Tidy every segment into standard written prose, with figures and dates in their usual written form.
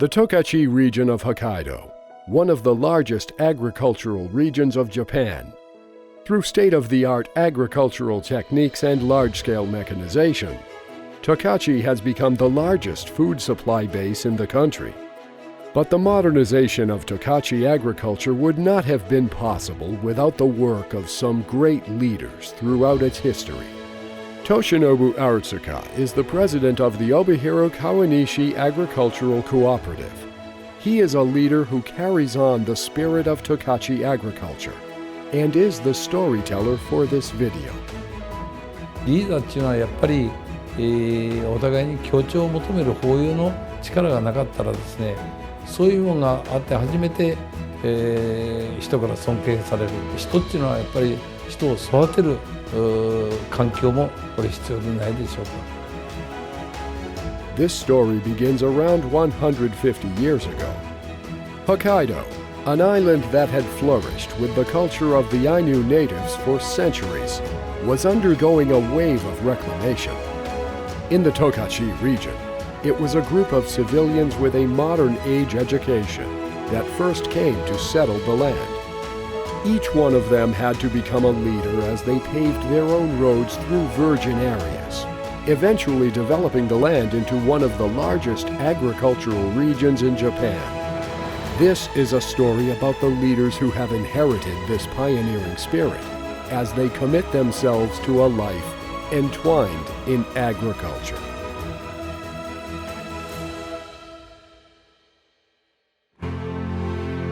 The Tokachi region of Hokkaido, one of the largest agricultural regions of Japan. Through state-of-the-art agricultural techniques and large-scale mechanization, Tokachi has become the largest food supply base in the country. But the modernization of Tokachi agriculture would not have been possible without the work of some great leaders throughout its history. Toshinobu Arutsuka is the president of the Obihiro Kawanishi Agricultural Cooperative. He is a leader who carries on the spirit of Tokachi agriculture and is the storyteller for this video. リーダーっていうのはやっぱり、お互いに協調を求める包容の力がなかったらですね、そういうものがあって初めて、人から尊敬される。人っていうのはやっぱり人を育てる環境もこれ必要でないでしょうか。This story begins around 150 years ago. Hokkaido, an island that had flourished with the culture of the Ainu natives for centuries, was undergoing a wave of reclamation. In the Tokachi region, it was a group of civilians with a modern-age education that first came to settle the land. Each one of them had to become a leader as they paved their own roads through virgin areas, eventually developing the land into one of the largest agricultural regions in Japan. This is a story about the leaders who have inherited this pioneering spirit as they commit themselves to a life entwined in agriculture.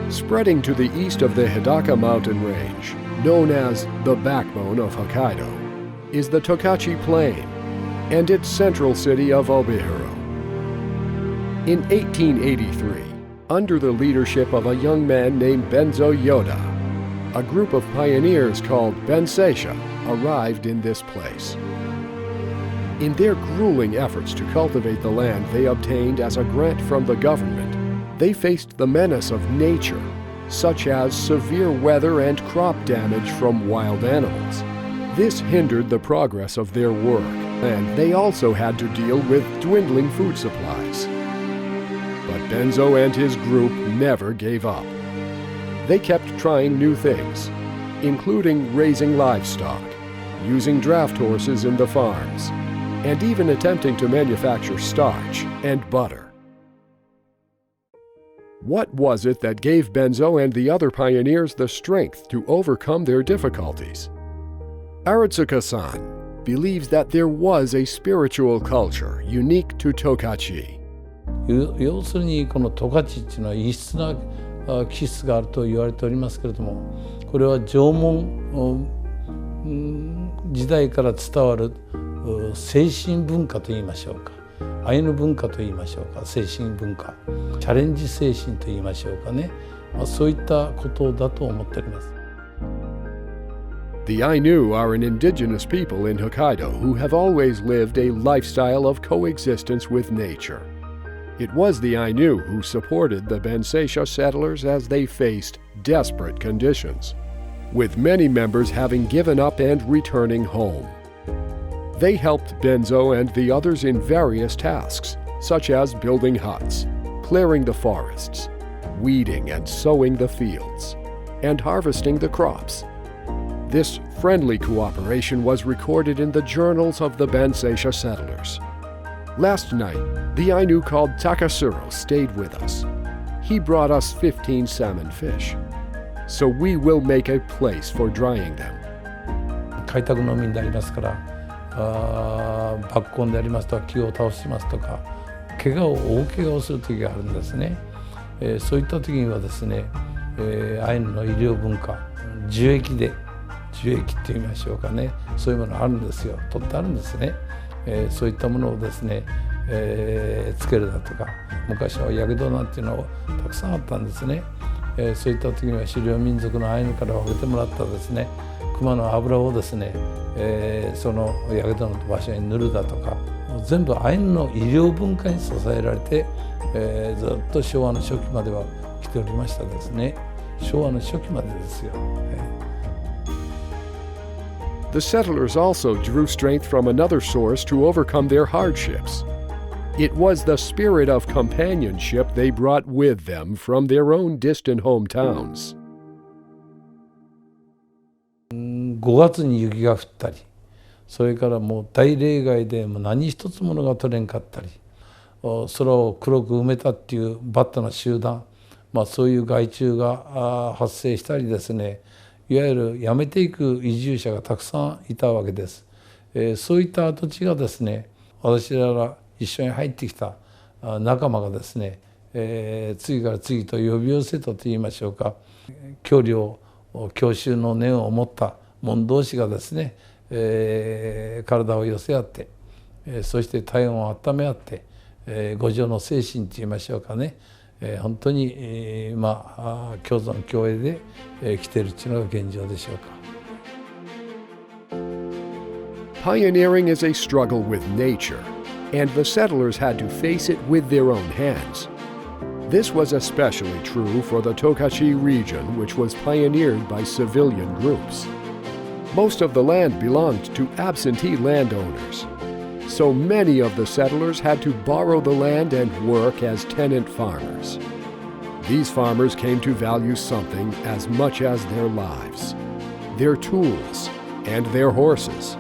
Spreading to the east of the Hidaka mountain range, known as the backbone of Hokkaido, is the Tokachi Plain and its central city of Obihiro. In 1883, under the leadership of a young man named Benzo Yoda, a group of pioneers called Benseisha arrived in this place. In their grueling efforts to cultivate the land they obtained as a grant from the government, they faced the menace of nature, such as severe weather and crop damage from wild animals. This hindered the progress of their work, and they also had to deal with dwindling food supplies. But Benzo and his group never gave up. They kept trying new things, including raising livestock, using draft horses in the farms, and even attempting to manufacture starch and butter. What was it that gave Benzo and the other pioneers the strength to overcome their difficulties? Arutsuka-san believes that there was a spiritual culture unique to Tokachi. 要するにこの十勝っていうのは異質な気質があると言われておりますけれども、これは縄文時代から伝わる精神文化といいましょうか、アイヌ文化といいましょうか、精神文化、チャレンジ精神といいましょうかね、そういったことだと思っております。The Ainu are an indigenous people in Hokkaido who have always lived a lifestyle of coexistence with nature. It was the Ainu who supported the Benseisha settlers as they faced desperate conditions, with many members having given up and returning home. They helped Benzo and the others in various tasks, such as building huts, clearing the forests, weeding and sowing the fields, and harvesting the crops. This friendly cooperation was recorded in the journals of the Benseisha settlers. Last night, the Ainu called Takasuro stayed with us. He brought us 15 salmon fish. So we will make a place for drying them. 開拓農民でありますから、爆根でありますとか木を倒しますとか、大怪我をする時があるんですね。そういった時にはですね、アイヌの医療文化、樹液って言いましょうかね、そういうものあるんですよ。取ってあるんですね。そういったものをですね、つけるだとか、昔はやけどなんていうのはたくさんあったんですね。そういった時には狩猟民族のアイヌから分けてもらったですね、熊の油をですね、そのやけどの場所に塗るだとか、全部アイヌの医療文化に支えられて、ずっと昭和の初期までは来ておりましたですね。昭和の初期までですよ。The settlers also drew strength from another source to overcome their hardships: It was the spirit of companionship they brought with them from their own distant hometowns. 5月に雪が降ったり、それからもう大例外でもう何一つものが取れんかったり、空を黒く埋めたっていうバッタな集団、そういう害虫が発生したりですね、いわゆる辞めていく移住者がたくさんいたわけです。そういった跡地がですね、私らが一緒に入ってきた仲間がですね、次から次と呼び寄せたといいましょうか、郷里郷愁の念を持った者同士がですね、体を寄せ合って、そして体温を温め合って、五条の精神といいましょうかね、本当に、共存共栄で、来ているというのが現状でしょうか。Pioneering is a struggle with nature, and the settlers had to face it with their own hands. This was especially true for the Tokachi region, which was pioneered by civilian groups. Most of the land belonged to absentee landowners, so many of the settlers had to borrow the land and work as tenant farmers. These farmers came to value something as much as their lives, their tools, and their horses.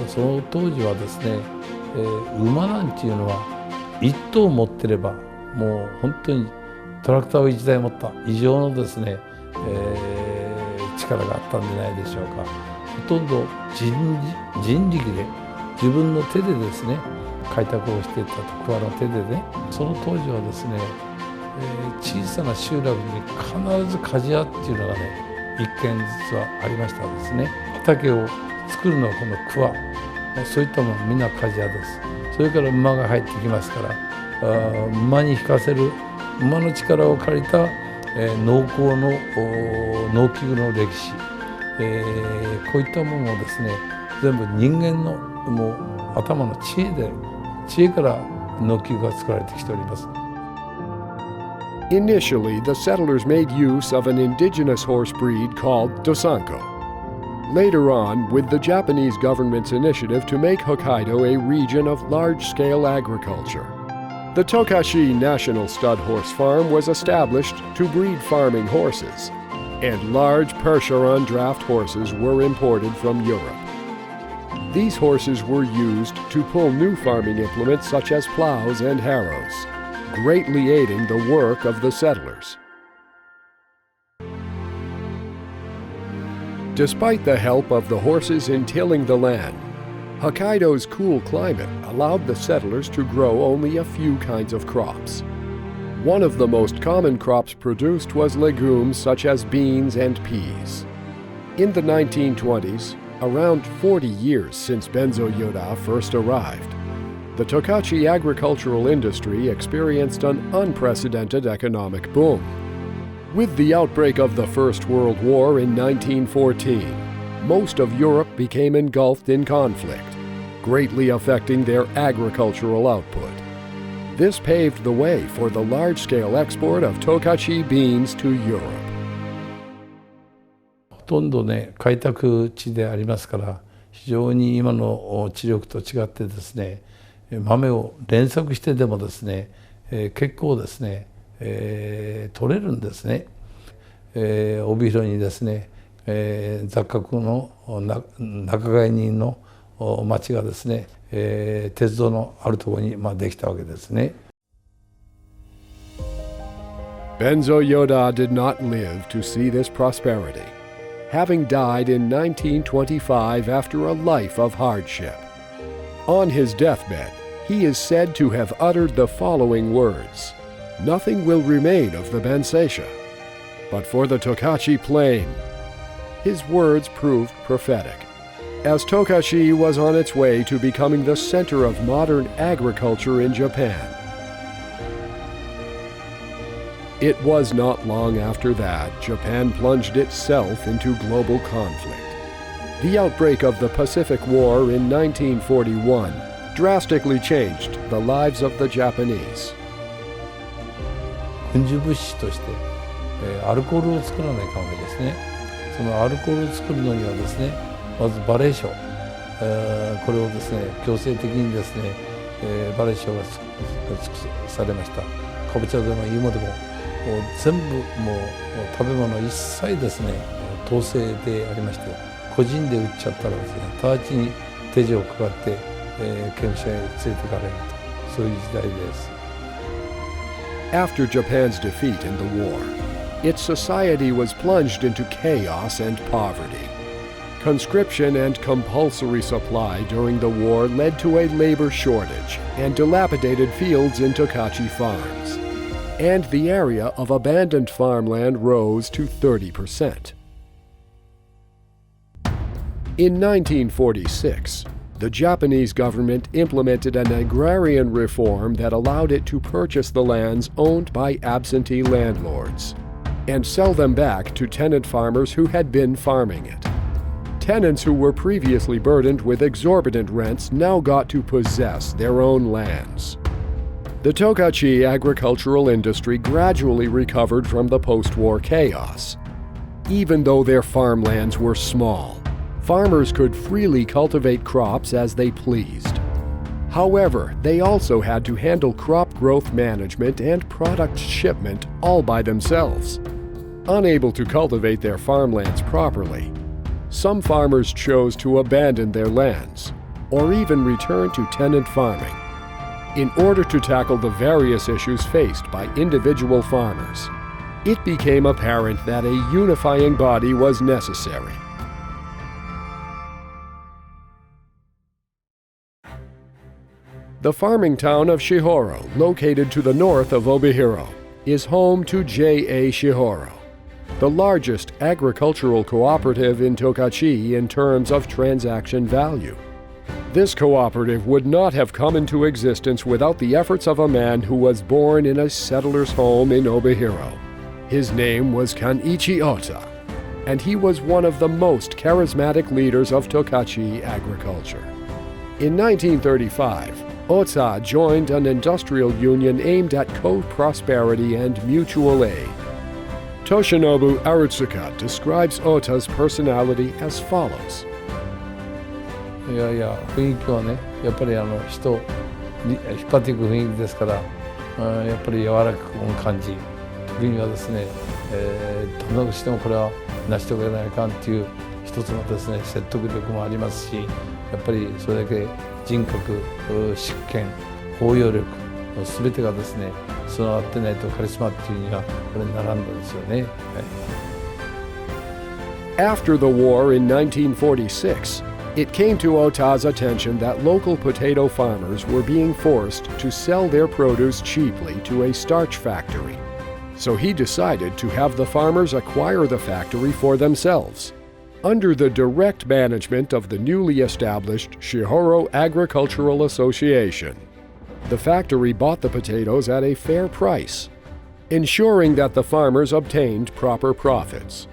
その当時はですね、馬なんていうのは一頭持ってればもう本当にトラクターを1台持った異常のですね、力があったんじゃないでしょうか。ほとんど人力で自分の手でですね開拓をしていったと、桑の手でね。その当時はですね、小さな集落に必ず鍛冶屋っていうのがね一軒ずつはありましたですね。畑を作るのはこの桑、そういったものみんな鍛冶屋です。それから馬が入ってきますから、馬に引かせる馬の力を借りた、農耕の農機具の歴史、こういったものをですね全部人間のもう頭の知恵から農機具が作られてきております。Initially, the settlers made use of an indigenous horse breed called Dosanko. Later on, with the Japanese government's initiative to make Hokkaido a region of large-scale agriculture, the Tokachi National Stud Horse Farm was established to breed farming horses, and large Percheron draft horses were imported from Europe. These horses were used to pull new farming implements such as plows and harrows, greatly aiding the work of the settlers. Despite the help of the horses in tilling the land, Hokkaido's cool climate allowed the settlers to grow only a few kinds of crops. One of the most common crops produced was legumes such as beans and peas. In the 1920s, around 40 years since Benzo Yoda first arrived, the Tokachi agricultural industry experienced an unprecedented economic boom. With the outbreak of the First World War in 1914, most of Europe became engulfed in conflict, greatly affecting their agricultural output. This paved the way for the large-scale export of Tokachi beans to Europe. ほとんどね、開拓地でありますから、非常に今の地力と違ってですね、豆を連作してでもですね、結構ですね、取れるんですね。帯広にですね、雑貨の仲買人の町がですね、鉄道のあるところにできたわけですね。Benzo Yoda did not live to see this prosperity, having died in 1925 after a life of hardship. On his deathbed, he is said to have uttered the following words: "Nothing will remain of the Benseisha, but for the Tokachi Plain." His words proved prophetic, as Tokachi was on its way to becoming the center of modern agriculture in Japan. It was not long after that Japan plunged itself into global conflict. The outbreak of the Pacific War in 1941 drastically changed the lives of the Japanese. 軍需物資として、アルコールを作らないかんわけですね。そのアルコールを作るのにはですね、まず馬鈴薯、これをですね強制的にですね、バレー省が尽くされました。かぼちゃでも芋でも全部もう食べ物一切ですね統制でありまして、個人で売っちゃったらですね直ちに手錠をかかって、刑務所へ連れていかれると、そういう時代です。After Japan's defeat in the war, its society was plunged into chaos and poverty. Conscription and compulsory supply during the war led to a labor shortage and dilapidated fields in Tokachi farms. And the area of abandoned farmland rose to 30%. In 1946, the Japanese government implemented an agrarian reform that allowed it to purchase the lands owned by absentee landlords and sell them back to tenant farmers who had been farming it. Tenants who were previously burdened with exorbitant rents now got to possess their own lands. The Tokachi agricultural industry gradually recovered from the post-war chaos. Even though their farmlands were small, farmers could freely cultivate crops as they pleased. However, they also had to handle crop growth management and product shipment all by themselves. Unable to cultivate their farmlands properly, some farmers chose to abandon their lands or even return to tenant farming. In order to tackle the various issues faced by individual farmers, it became apparent that a unifying body was necessary. The farming town of Shihoro, located to the north of Obihiro, is home to J.A. Shihoro, the largest agricultural cooperative in Tokachi in terms of transaction value. This cooperative would not have come into existence without the efforts of a man who was born in a settler's home in Obihiro. His name was Kanichi Ota, and he was one of the most charismatic leaders of Tokachi agriculture. In 1935, Ota joined an industrial union aimed at co-prosperity and mutual aid. Toshinobu Arutsuka describes Ota's personality as follows. いやいや、雰囲気はね、やっぱり人を引っ張っていく雰囲気ですから、やっぱり柔らかく感じ、時にはですね、どんなくしてもこれは成し遂げないかんっていう一つのですね、説得力もありますし、やっぱりそれだけ人格、執権、包容力、全てがですね、備わってないとカリスマっていうにはこれに並んだんですよね。After the war in 1946, it came to Ota's attention that local potato farmers were being forced to sell their produce cheaply to a starch factory. So he decided to have the farmers acquire the factory for themselves. Under the direct management of the newly established Shihoro Agricultural Association, the factory bought the potatoes at a fair price, ensuring that the farmers obtained proper profits.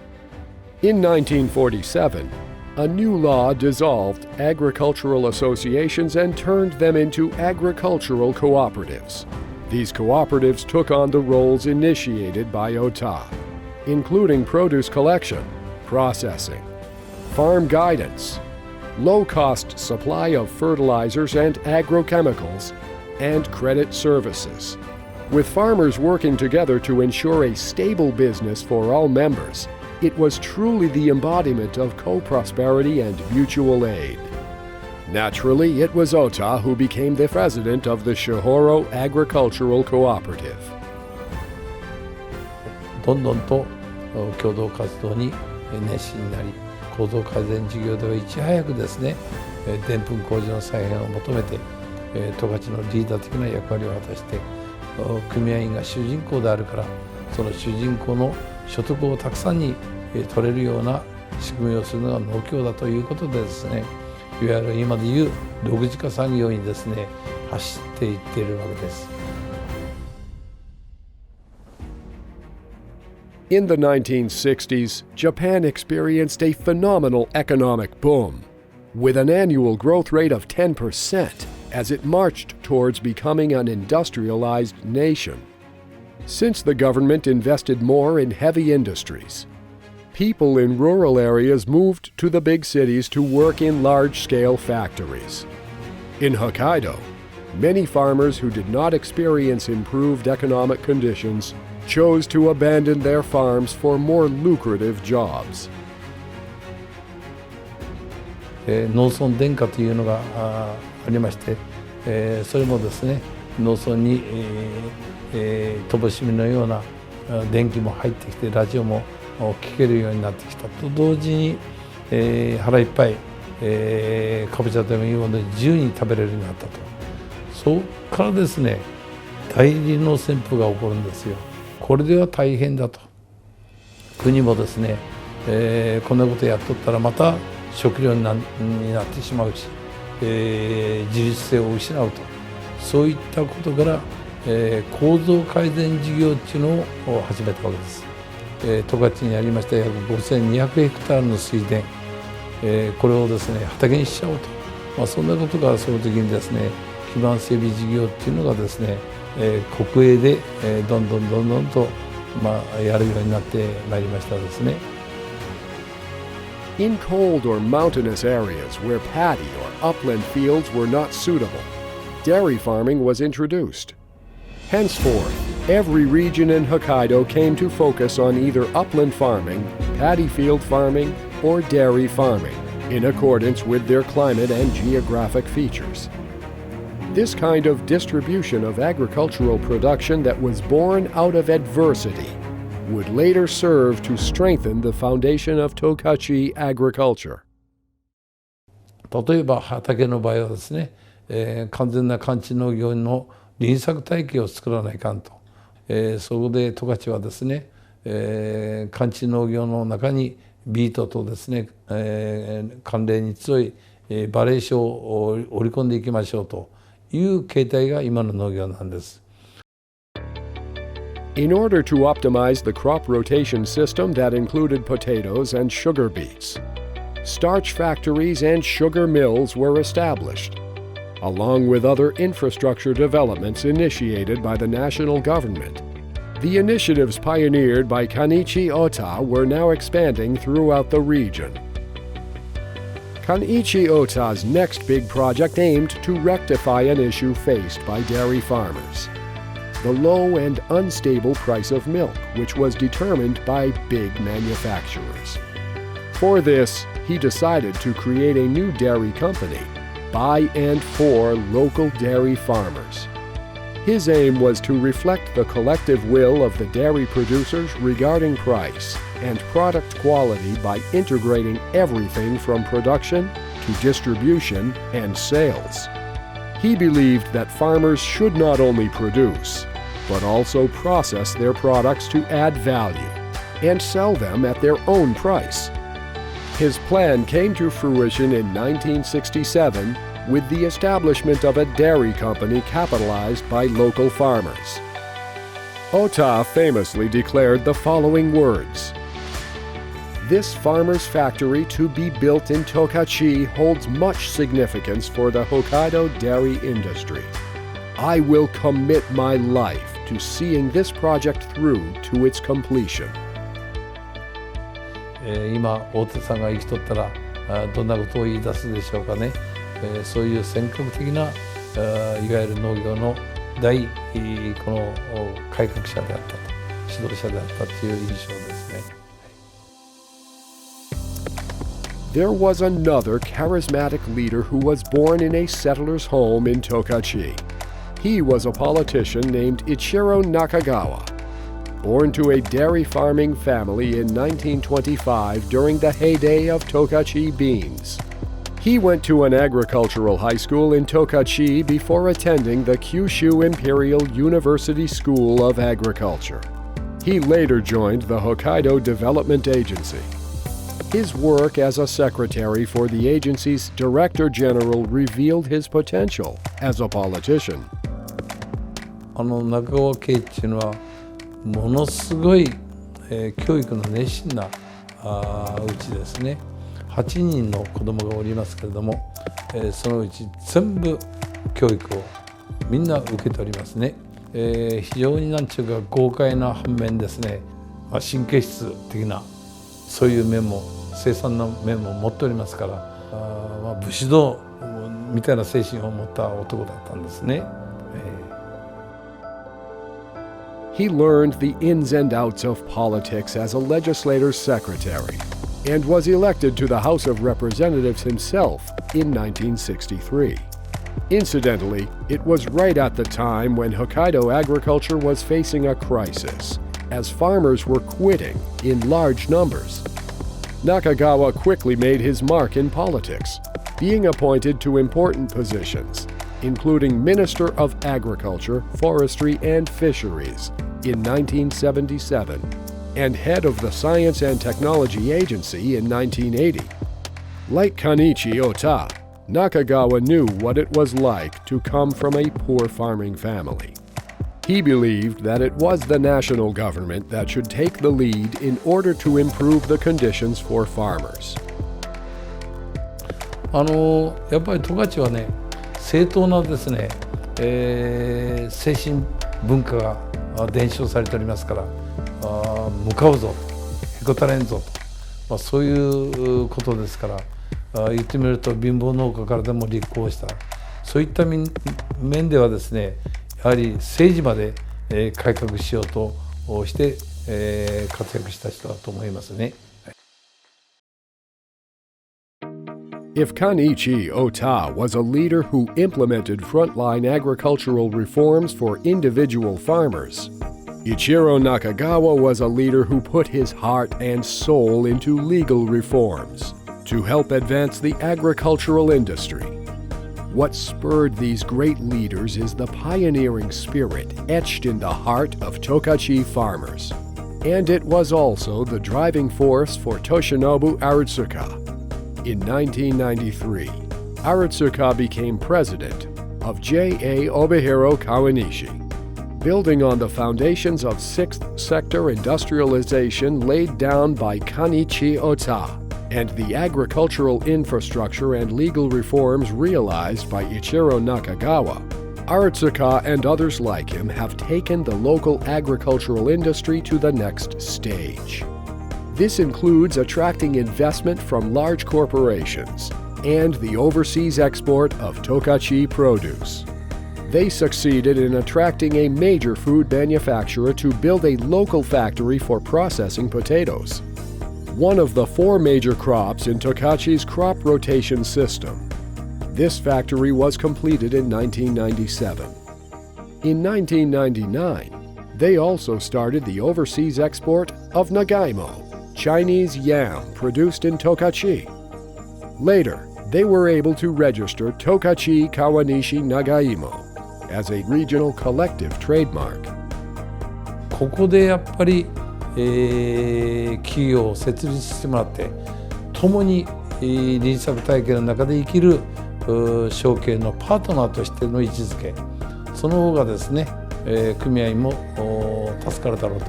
In 1947, a new law dissolved agricultural associations and turned them into agricultural cooperatives. These cooperatives took on the roles initiated by Ota, including produce collection, processing, farm guidance, low-cost supply of fertilizers and agrochemicals, and credit services. With farmers working together to ensure a stable business for all members, it was truly the embodiment of co-prosperity and mutual aid. Naturally, it was Ota who became the president of the Shihoro Agricultural Cooperative. どんどんと共同活動に熱心になり、構造改善事業ではいち早くですね、でんぷん工事の再編を求めて、十勝のリーダー的な役割を果たして、組合員が主人公であるから、その主人公の所得をたくさんに取れるような仕組みをするのが農協だということでですね、いわゆる今でいう独自化産業にですね、走っていっているわけです。In the 1960s, Japan experienced a phenomenal economic boom, with an annual growth rate of 10% as it marched towards becoming an industrialized nation. Since the government invested more in heavy industries, people in rural areas moved to the big cities to work in large-scale factories. In Hokkaido, many farmers who did not experience improved economic conditions chose to abandon their farms for more lucrative jobs. 農村電化というのがありまして、それもですね、農村に、乏しみのような電気も入ってきて、ラジオも聴けるようになってきたと同時に、腹いっぱい、かぼちゃでもいいもので自由に食べれるようになったと。そこからですね、大量の旋風が起こるんですよ。これでは大変だと。国もですね、こんなことやっとったらまた食料になってしまうし、自立性を失うと。そういったことから、構造改善事業っていうのを始めたわけです。十勝にありました約5200ヘクタールの水田、これをですね畑にしちゃおうと、そんなことがその時にですね基盤整備事業っていうのがですね、国営で、どんどんと、やるようになってまいりましたですね。In cold or mountainous areas where paddy or upland fields were not suitable, dairy farming was introduced. Henceforth, every region in Hokkaido came to focus on either upland farming, paddy field farming, or dairy farming, in accordance with their climate and geographic features. This kind of distribution of agricultural production that was born out of adversity would later serve to strengthen the foundation of Tokachi agriculture. 例えば畑の場合はですね、完全な寒地農業の輪作体系を作らないかんと、そこで十勝はですね、寒地農業の中にビートとですね、寒冷に強いバレー種を織り込んでいきましょうという形態が今の農業なんです。In order to optimize the crop rotation system that included potatoes and sugar beets, starch factories and sugar mills were established, along with other infrastructure developments initiated by the national government. The initiatives pioneered by Kanichi Ota were now expanding throughout the region. Kanichi Ota's next big project aimed to rectify an issue faced by dairy farmers: the low and unstable price of milk, which was determined by big manufacturers. For this, he decided to create a new dairy company by and for local dairy farmers. His aim was to reflect the collective will of the dairy producers regarding price and product quality by integrating everything from production to distribution and sales. He believed that farmers should not only produce, but also process their products to add value and sell them at their own price. His plan came to fruition in 1967 with the establishment of a dairy company capitalized by local farmers. Ota famously declared the following words: "This farmer's factory to be built in Tokachi holds much significance for the Hokkaido dairy industry. I will commit my life to seeing this project through to its completion." 今大手さんが生きとったらどんなことを言い出すでしょうかね。そういう先駆的な、いわゆる農業のこの改革者であったと、指導者であったという印象ですね。There was another charismatic leader who was born in a settler's home in Tokachi. He was a politician named Ichiro Nakagawa. Born to a dairy farming family in 1925 during the heyday of Tokachi beans. He went to an agricultural high school in Tokachi before attending the Kyushu Imperial University School of Agriculture. He later joined the Hokkaido Development Agency. His work as a secretary for the agency's director general revealed his potential as a politician. 中川家っていうのはものすごい、教育の熱心なうちですね。8人の子供がおりますけれども、そのうち全部教育をみんな受けておりますね。非常になんちゅうか豪快な反面ですね、神経質的なそういう面も生産の面も持っておりますから、武士道みたいな精神を持った男だったんですね。He learned the ins and outs of politics as a legislator's secretary and was elected to the House of Representatives himself in 1963. Incidentally, it was right at the time when Hokkaido agriculture was facing a crisis, as farmers were quitting in large numbers. Nakagawa quickly made his mark in politics, being appointed to important positions, including Minister of Agriculture, Forestry, and Fisheries in 1977, and head of the Science and Technology Agency in 1980. Like Kanichi Ota, Nakagawa knew what it was like to come from a poor farming family. He believed that it was the national government that should take the lead in order to improve the conditions for farmers. やっぱり十勝はね、正当なですね、精神文化が伝承されておりますから、向かうぞ、へこたれんぞと、そういうことですから、言ってみると貧乏農家からでも立候補した、そういった面ではですね、やはり政治まで改革しようとして活躍した人だと思いますね。If Kanichi Ota was a leader who implemented frontline agricultural reforms for individual farmers, Ichiro Nakagawa was a leader who put his heart and soul into legal reforms to help advance the agricultural industry. What spurred these great leaders is the pioneering spirit etched in the heart of Tokachi farmers. And it was also the driving force for Toshinobu Arutsuka. In 1993, Arutsuka became president of J.A. Obihiro Kawanishi, building on the foundations of sixth sector industrialization laid down by Kanichi Ota and the agricultural infrastructure and legal reforms realized by Ichiro Nakagawa. Arutsuka and others like him have taken the local agricultural industry to the next stage. This includes attracting investment from large corporations and the overseas export of Tokachi produce. They succeeded in attracting a major food manufacturer to build a local factory for processing potatoes, one of the 4 major crops in Tokachi's crop rotation system. This factory was completed in 1997. In 1999, they also started the overseas export of nagaimo, Chinese yam produced in Tokachi. Later, they were able to register Tokachi Kawanishi Nagaimo as a regional collective trademark. ここでやっぱり、企業を設立してもらって共に、輪作体系の中で生きる承継のパートナーとしての位置づけ、その方がですね、組合も助かるだろう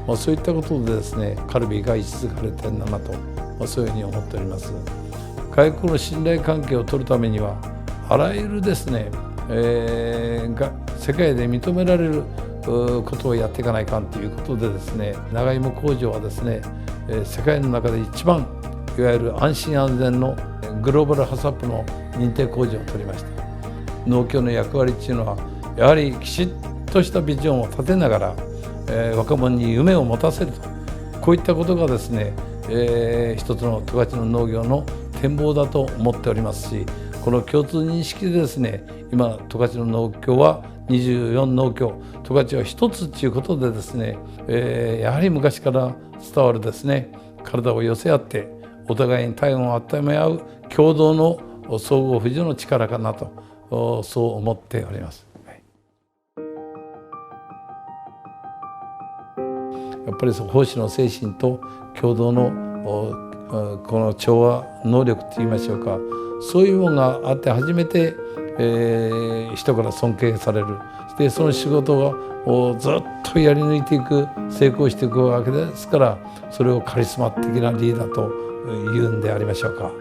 と、そういったことでですね、カルビが位置づかれてるんだなと、そういうふうに思っております。外国の信頼関係を取るためにはあらゆるですね、が世界で認められることをやっていかないかんということでですね、長芋工場はですね、世界の中で一番いわゆる安心安全のグローバルハサップの認定工場を取りました。農協の役割っていうのはやはりきちっとしたビジョンを立てながら、若者に夢を持たせると、こういったことがですね、一つの十勝の農業の展望だと思っておりますし、この共通認識でですね、今十勝の農協は24農協、十勝は一つということでですね、やはり昔から伝わるですね、体を寄せ合ってお互いに体温を温め合う共同の総合扶助の力かなと、そう思っております。やっぱり奉仕の精神と共同のこの調和能力といいましょうか、そういうものがあって初めて、人から尊敬される。でその仕事をずっとやり抜いていく、成功していくわけですから、それをカリスマ的なリーダーというんでありましょうか。